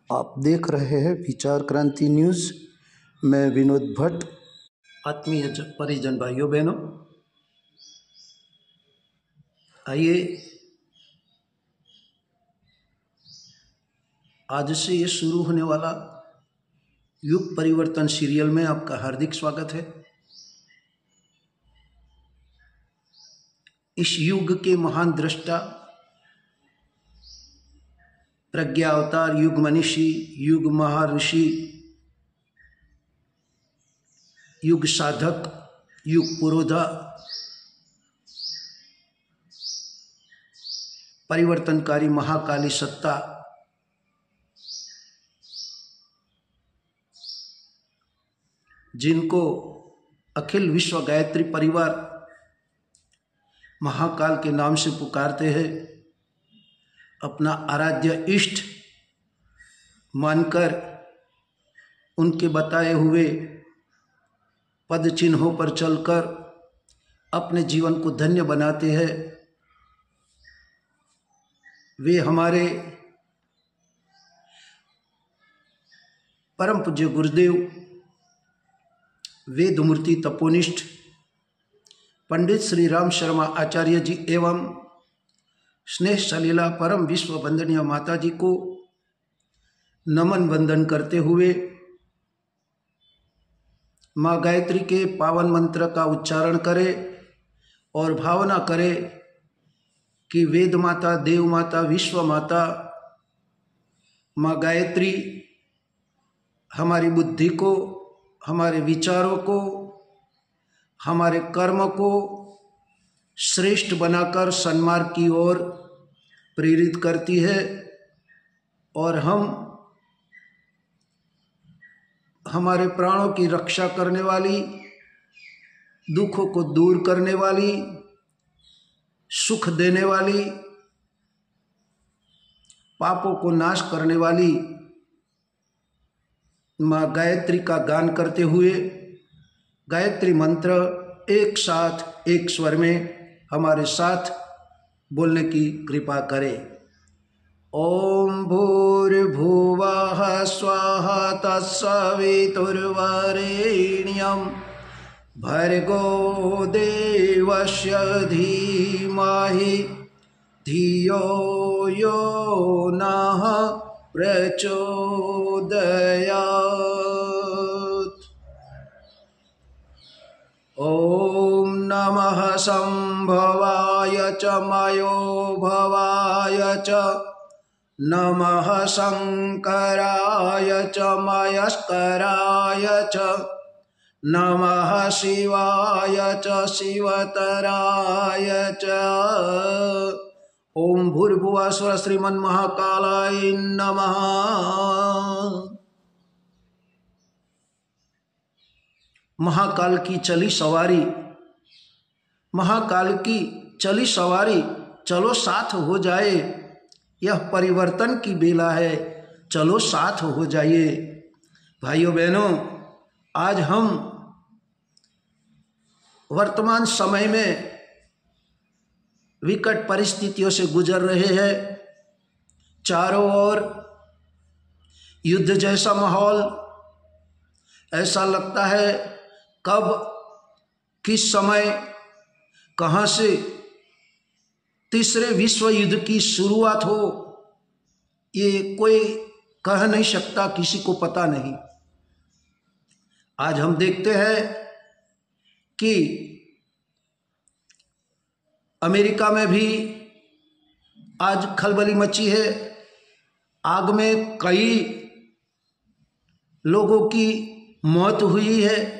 आप देख रहे हैं विचार क्रांति न्यूज़। मैं विनोद भट्ट। आत्मीय परिजन भाइयों बहनों, आइए आज से ये शुरू होने वाला युग परिवर्तन सीरियल में आपका हार्दिक स्वागत है। इस युग के महान दृष्टा, प्रज्ञा अवतार, युग मनीषी, युग महर्षि, युग साधक, युग पुरोधा, परिवर्तनकारी महाकाली सत्ता, जिनको अखिल विश्व गायत्री परिवार महाकाल के नाम से पुकारते हैं, अपना आराध्य इष्ट मानकर उनके बताए हुए पद चिन्हों पर चलकर अपने जीवन को धन्य बनाते हैं। वे हमारे परम पूज्य गुरुदेव वेदमूर्ति तपोनिष्ठ पंडित श्री राम शर्मा आचार्य जी एवं स्नेह सलीला परम विश्व वंदनीय माता जी को नमन वंदन करते हुए माँ गायत्री के पावन मंत्र का उच्चारण करें और भावना करें कि वेद माता, देव माता, विश्व माता माँ गायत्री हमारी बुद्धि को, हमारे विचारों को, हमारे कर्म को श्रेष्ठ बनाकर सन्मार्ग की ओर प्रेरित करती है और हमारे प्राणों की रक्षा करने वाली, दुखों को दूर करने वाली, सुख देने वाली, पापों को नाश करने वाली माँ गायत्री का गान करते हुए गायत्री मंत्र एक साथ एक स्वर में हमारे साथ बोलने की कृपा करें। ओम भूर्भुवः स्वः तत्सवितुर्वरेण्यं भर्गो देवस्य धीमहि धियो यो नः प्रचोदयात्। ओम नमः संभवाय च मयो भवाय च नमः शंकराय च मयस्कराय च नमः शिवाय च शिवतराय च। ओम भूर्भुवः स्वः श्रीमन्महाकालाय नमः। महाकाल की चली सवारी, महाकाल की चली सवारी, चलो साथ हो जाए, यह परिवर्तन की बेला है, चलो साथ हो जाइए। भाइयों बहनों, आज हम वर्तमान समय में विकट परिस्थितियों से गुजर रहे हैं। चारों ओर युद्ध जैसा माहौल, ऐसा लगता है कब किस समय कहाँ से तीसरे विश्व युद्ध की शुरुआत हो, ये कोई कह नहीं सकता, किसी को पता नहीं। आज हम देखते हैं कि अमेरिका में भी आज खलबली मची है। आग में कई लोगों की मौत हुई है।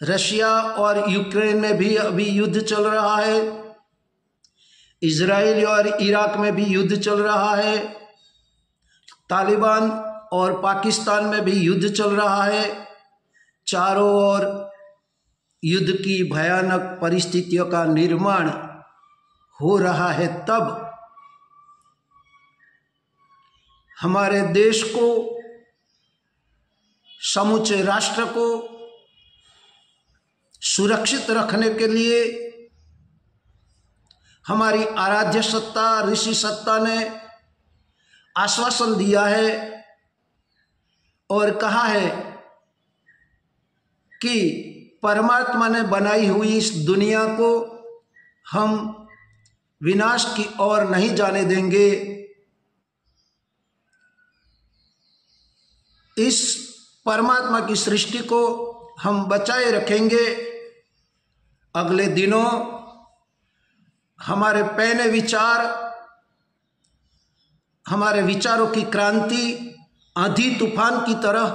रशिया और यूक्रेन में भी अभी युद्ध चल रहा है। इजराइल और इराक में भी युद्ध चल रहा है। तालिबान और पाकिस्तान में भी युद्ध चल रहा है। चारों ओर युद्ध की भयानक परिस्थितियों का निर्माण हो रहा है। तब हमारे देश को, समूचे राष्ट्र को सुरक्षित रखने के लिए हमारी आराध्य सत्ता, ऋषि सत्ता ने आश्वासन दिया है और कहा है कि परमात्मा ने बनाई हुई इस दुनिया को हम विनाश की ओर नहीं जाने देंगे। इस परमात्मा की सृष्टि को हम बचाए रखेंगे। अगले दिनों हमारे पहले विचार, हमारे विचारों की क्रांति आंधी तूफान की तरह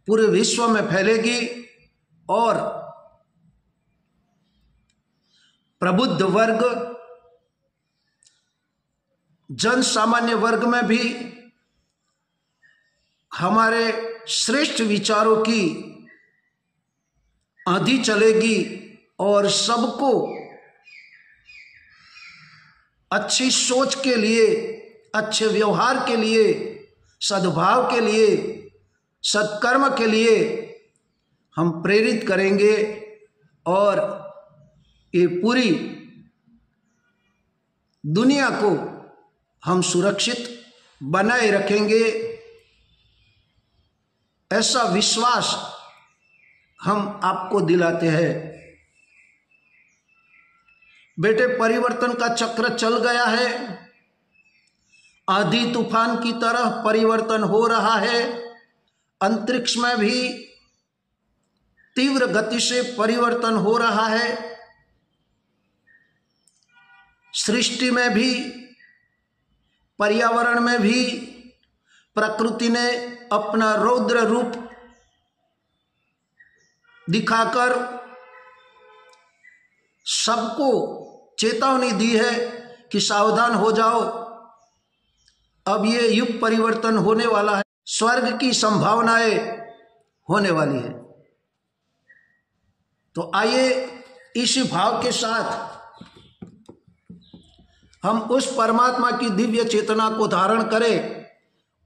पूरे विश्व में फैलेगी और प्रबुद्ध वर्ग, जन सामान्य वर्ग में भी हमारे श्रेष्ठ विचारों की आंधी चलेगी और सबको अच्छी सोच के लिए, अच्छे व्यवहार के लिए, सद्भाव के लिए, सत्कर्म के लिए हम प्रेरित करेंगे और ये पूरी दुनिया को हम सुरक्षित बनाए रखेंगे। ऐसा विश्वास हम आपको दिलाते हैं। बेटे, परिवर्तन का चक्र चल गया है। आंधी तूफान की तरह परिवर्तन हो रहा है। अंतरिक्ष में भी तीव्र गति से परिवर्तन हो रहा है। सृष्टि में भी, पर्यावरण में भी प्रकृति ने अपना रौद्र रूप दिखाकर सबको चेतावनी दी है कि सावधान हो जाओ, अब ये युग परिवर्तन होने वाला है, स्वर्ग की संभावनाएं होने वाली है। तो आइए इसी भाव के साथ हम उस परमात्मा की दिव्य चेतना को धारण करें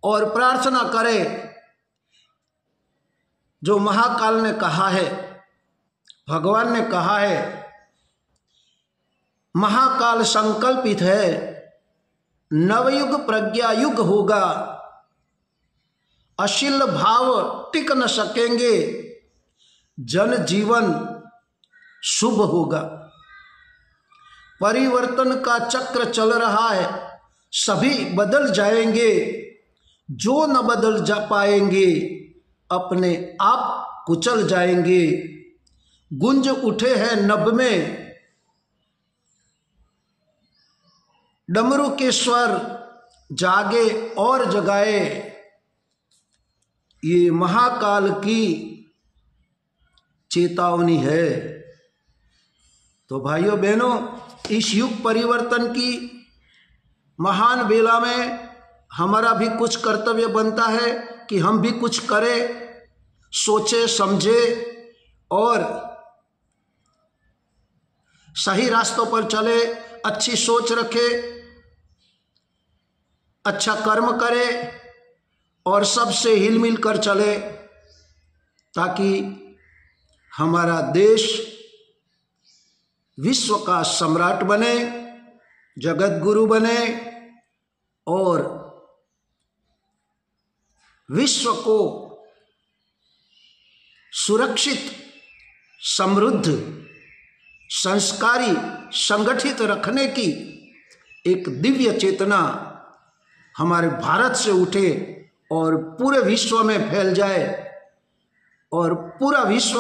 और प्रार्थना करें जो महाकाल ने कहा है, भगवान ने कहा है। महाकाल संकल्पित है, नवयुग प्रज्ञा युग होगा, अशिल भाव टिक न सकेंगे, जन जीवन शुभ होगा। परिवर्तन का चक्र चल रहा है, सभी बदल जाएंगे, जो न बदल जा पाएंगे अपने आप कुचल जाएंगे। गुंज उठे हैं नभ में डमरू के स्वर, जागे और जगाए, ये महाकाल की चेतावनी है। तो भाइयों बहनों, इस युग परिवर्तन की महान बेला में हमारा भी कुछ कर्तव्य बनता है कि हम भी कुछ करें, सोचे समझे और सही रास्तों पर चले, अच्छी सोच रखे, अच्छा कर्म करे और सबसे हिल मिल कर चले, ताकि हमारा देश विश्व का सम्राट बने, जगत गुरु बने और विश्व को सुरक्षित, समृद्ध, संस्कारी, संगठित रखने की एक दिव्य चेतना हमारे भारत से उठे और पूरे विश्व में फैल जाए और पूरा विश्व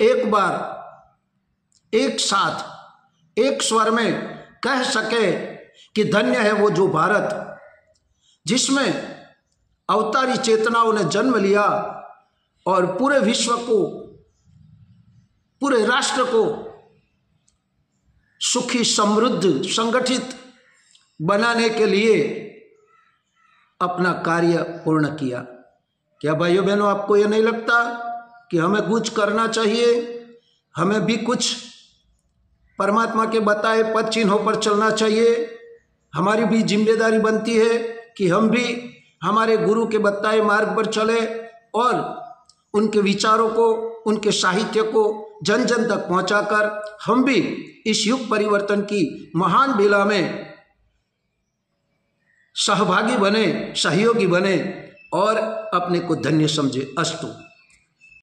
एक बार एक साथ एक स्वर में कह सके कि धन्य है वो जो भारत जिसमें अवतारी चेतनाओं ने जन्म लिया और पूरे विश्व को, पूरे राष्ट्र को सुखी, समृद्ध, संगठित बनाने के लिए अपना कार्य पूर्ण किया। क्या भाइयों बहनों, आपको यह नहीं लगता कि हमें कुछ करना चाहिए? हमें भी कुछ परमात्मा के बताए पद चिन्हों पर चलना चाहिए। हमारी भी जिम्मेदारी बनती है कि हम भी हमारे गुरु के बताए मार्ग पर चले और उनके विचारों को, उनके साहित्य को जन जन तक पहुंचाकर हम भी इस युग परिवर्तन की महान बेला में सहभागी बने, सहयोगी बने और अपने को धन्य समझे। अस्तु।